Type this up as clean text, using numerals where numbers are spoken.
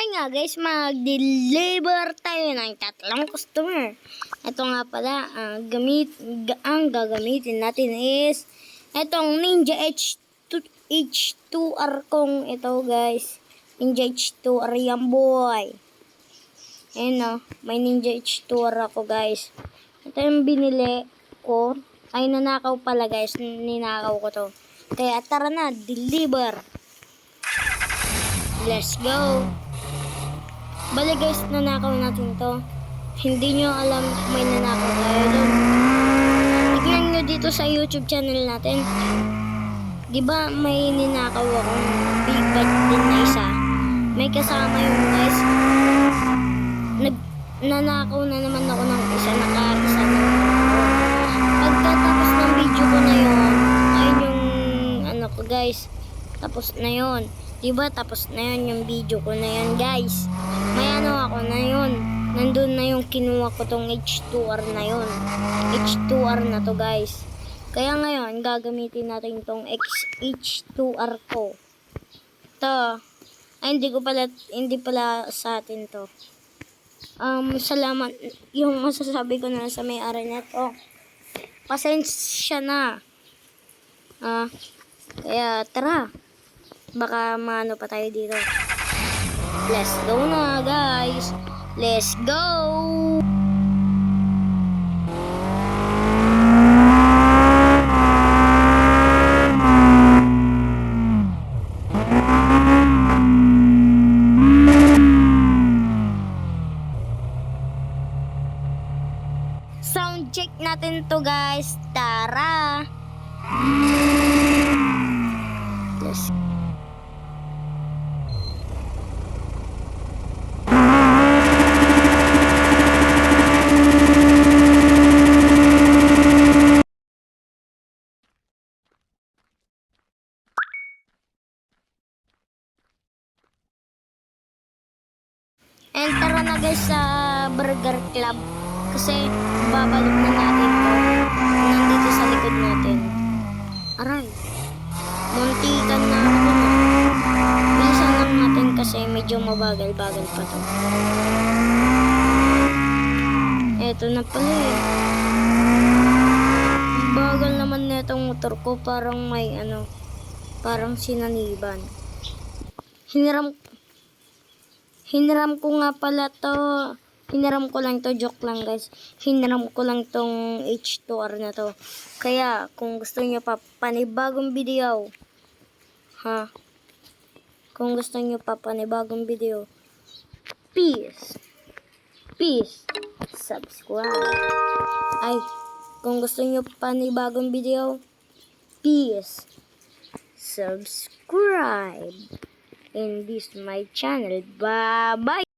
Ay nga guys, mag-deliver tayo ng 3 customer. Ito nga pala, ang gagamitin natin is itong Ninja H2R kong ito guys. Ninja H2R yan boy. Ayan o, may Ninja H2R ako guys. Ito yung binili ko. Ay nanakaw pala guys, ninakaw ko to. Kaya tara na, deliver. Let's go. Bale guys, nanakaw natin to. Hindi nyo alam may nanakaw tayo doon. Tignan nyo dito sa YouTube channel natin. Diba may ninakaw akong big bike din na isa. May kasama yung guys. Nanakaw na naman ako ng isa. Naka-isa na pagkatapos ng video ko na yun, ayun yung ano ko guys. Tapos na yun. Diba tapos na yun yung video ko na yun guys. May ano ako na yun. Nandun na yung kinuha ko tong H2R na yun. H2R na to guys. Kaya ngayon gagamitin natin tong H2R ko. To. Ay hindi pala sa atin to. Salamat. Yung masasabi ko na sa may-ari nito. Pasensya na. Kaya tara. Baka maano pa tayo dito. Let's go na guys. Let's go. Sound check natin to guys. Tara. Let's go. And tara na guys sa Burger Club kasi babalik na natin to. Nandito sa likod natin. Aray. Muntikan na ako dun. Bilisan lang natin kasi medyo mabagal-bagal pa to. Eto na pala eh. Bagal naman na itong motor ko. Parang may ano. Parang sinaniban. Hiniram ko nga pala to. Hiniram ko lang to. Joke lang guys. Hiniram ko lang tong H2R na to. Kaya kung gusto nyo pa panibagong video. Kung gusto nyo pa panibagong video. Peace. Subscribe. Ay. Kung gusto nyo panibagong video. Peace. Subscribe. In this my channel. Bye bye.